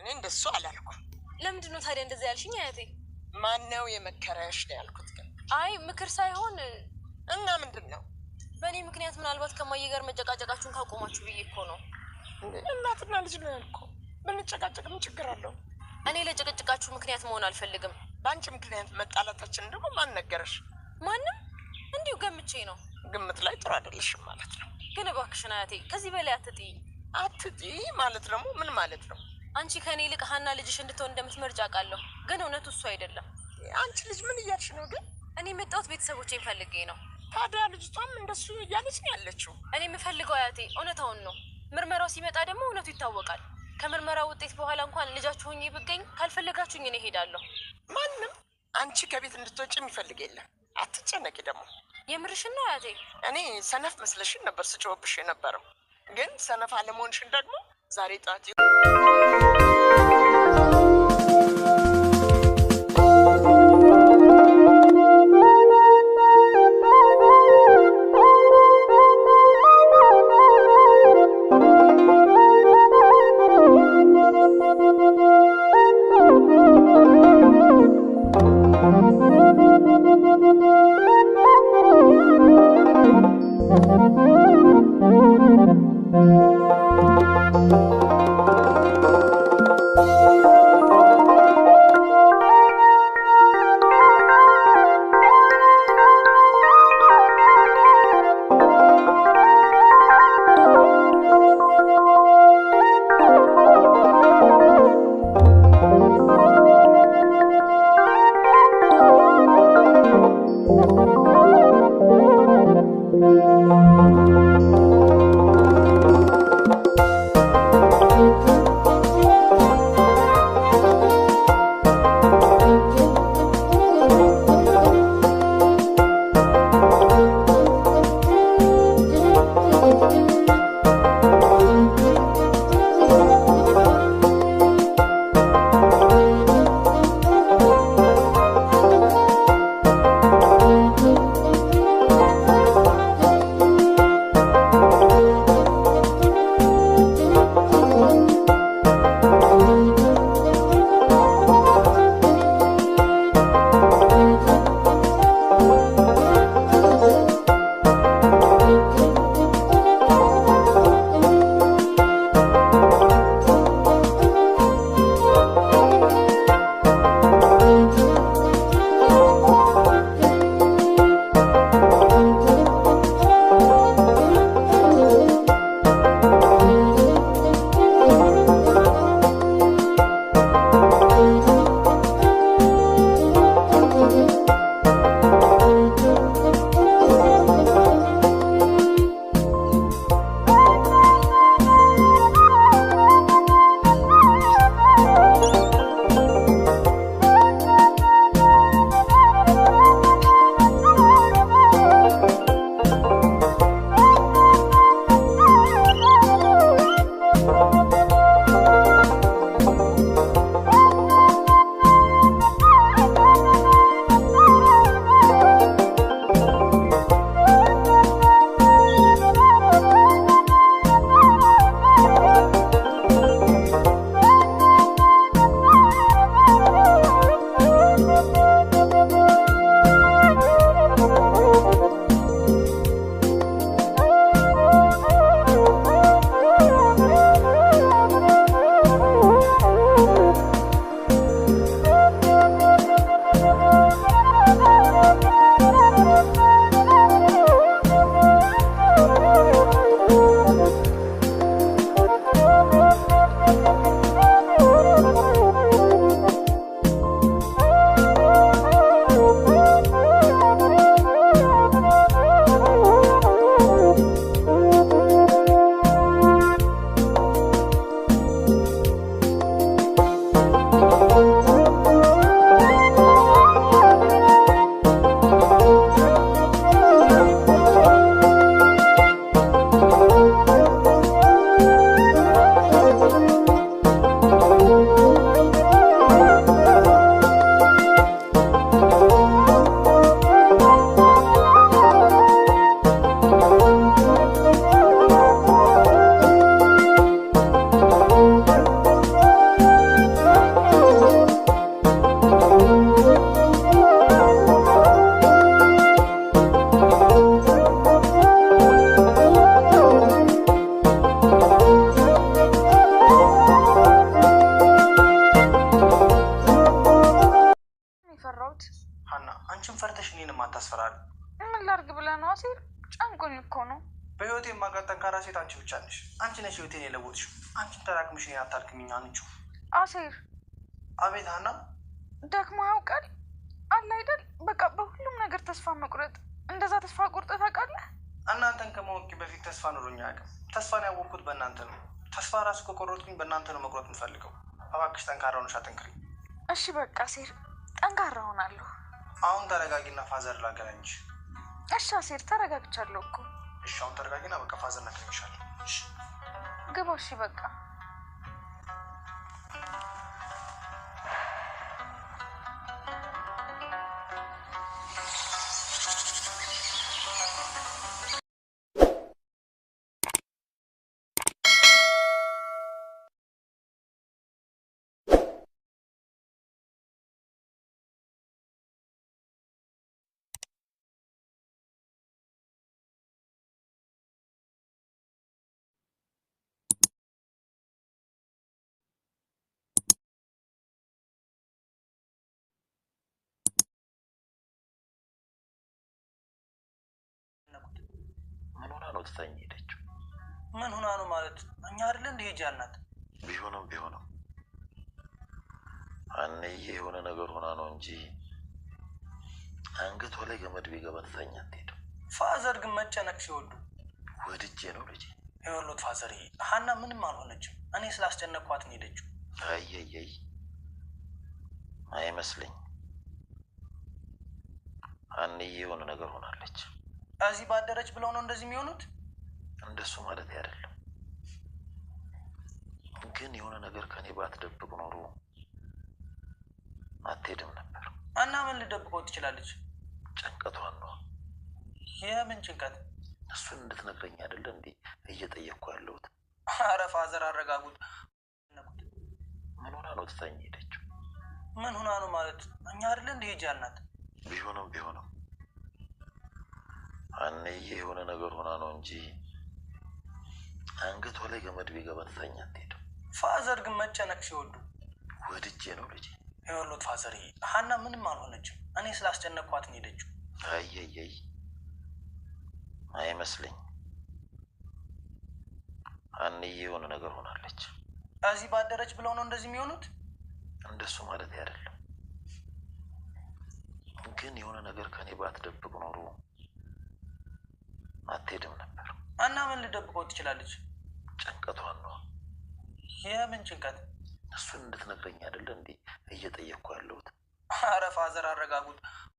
እኔ እንደሱ አላልኩም ለምንድነው ታዲያ እንደዚህ ያልሽኝ አያቴ ማን ነው የመከረሽ ነው ያልኩት ግን አይ ምክር ሳይሆን እና ምንድነው በእኔ ምክንያት ምናልባት ከማየ ጋር መጨቃጨቃችሁን ካቆማችሁ ብዬ እኮ ነው እናትና ልጅ ነው ያልኩ ብንጨቃጨቅ ምን ችግር አለው እኔ ለጭቅጭቃችሁ ምክንያት መሆን አልፈልግም ባንቺ ምክንያት መጣላታችን ደግሞ ማን ነገረሽ ማንም እንዲሁ ገምቼ ነው ግምት ላይ ጥሩ አይደለሽም ማለት ነው ግን እባክሽን አያቴ ከዚህ በላይ አትጥይ ማለት ደግሞ ምን ማለት ነው አንቺ ከኔ ልቅ ሀና ልጅሽ እንድትሆን እንደምትመርጫ ቃለሁ ግን እውነቱ እሱ አይደለም አንቺ ልጅ ምን እያልሽ ነው ግን እኔ መጣሁት ቤተሰቦቼን ፈልጌ ነው ታዲያ ልጅቷም እንደሱ እያለች ነው ያለችው እኔ የምፈልገው አያቴ እውነታውን ነው ምርመራው ሲመጣ ደግሞ እውነቱ ይታወቃል ከመርመራው ውጤት በኋላ እንኳን ልጃችሁ ሆኜ ብገኝ ካልፈለጋችሁኝ እኔ ሄዳለሁ ማንም አንቺ ከቤት እንድትወጪ የሚፈልግ የለም አትጨነቂ ደግሞ የምርሽን ነው አያቴ እኔ ሰነፍ መስለሽን ነበር ስጮህብሽ የነበረው ግን ሰነፍ አለመሆንሽን ደግሞ ዛሬ ጣት ህይወቴን የለወጥሽው። አንቺን ተራክምሽ እኔን አታድክሚኝ አንቺው። አሴር። አቤት ሀና። ደክሞ ያውቃል አለ አይደል? በቃ በሁሉም ነገር ተስፋ መቁረጥ። እንደዛ ተስፋ ቆርጠህ ታውቃለህ? እናንተን ከማወቂ በፊት ተስፋ ኑሮኝ አያውቅም። ተስፋን ያወቅኩት በእናንተ ነው። ተስፋ ራሱ ከቆረጥኩኝ በእናንተ ነው መቁረጥ የምፈልገው። እባክሽ ጠንካራ ሆነሽ አጠንክሪ። እሺ በቃ አሴር፣ ጠንካራ ሆናለሁ። አሁን ተረጋጊና ፋዘር ላገናኝሽ። እሺ አሴር፣ ተረጋግቻለሁ እኮ። እሺ አሁን ተረጋጊና በቃ ፋዘር ላገናኝሻለሁ። እሺ ግባ። እሺ በቃ ምን ሆና ነው ትታኝ ሄደችው? ምን ሆና ነው ማለት እኛ አይደለ እንደ ሄጅ ያልናት? ቢሆንም አንዬ የሆነ ነገር ሆና ነው እንጂ አንገቷ ላይ ገመድ ቢገባ ትታኝ አትሄድም። ፋዘር ግን መጨነቅ ሲወዱ ወድጄ ነው ልጄ። ይኸውልዎት ፋዘር፣ ሀና ምንም አልሆነችም። እኔ ስላስጨነቅኳት ነው ሄደችው። አየየይ አይመስለኝ። አንዬ የሆነ ነገር ሆናለች። እዚህ ባደረች ብለው ነው እንደዚህ የሚሆኑት? እንደሱ ማለት አይደለም፣ ግን የሆነ ነገር ከኔ ባትደብቅ ኖሮ አትሄድም ነበር። እና ምን ልደብቀው ትችላለች? ጭንቀቷን ነው። የምን ጭንቀት? እሱን እንድትነግረኝ አይደለ እንዴ እየጠየቅኩ ያለሁት? አረ ፋዘር አረጋጉት። ምን ሆና ነው ትታኝ ሄደችው? ምን ሆና ነው ማለት እኛ አይደለ እንደ ሄጅ ያልናት? ቢሆንም አንዬ የሆነ ነገር ሆና ነው እንጂ አንገቷ ላይ ገመድ ቢገባ ትታኝ አትሄድም። ፋዘር ግን መጨነቅ ሲወዱ ወድጄ ነው ልጄ። ይኸውልዎት ፋዘር፣ ሀና ምንም አልሆነችም። እኔ ስላስጨነቅኳት ነው ሄደችው። አየየይ አይመስለኝ። አንዬ የሆነ ነገር ሆናለች። እዚህ ባደረች ብለው ነው እንደዚህ የሚሆኑት? እንደሱ ማለት አይደለም፣ ግን የሆነ ነገር ከኔ ባትደብቅ ኖሮ አትሄድም ነበር። እና ምን ልደብቀው ትችላለች? ጭንቀቷን ነው። የምን ጭንቀት? እሱን እንድትነግረኝ አይደለ እንዴ እየጠየቅኩ ያለሁት? አረ ፋዘር አረጋጉት።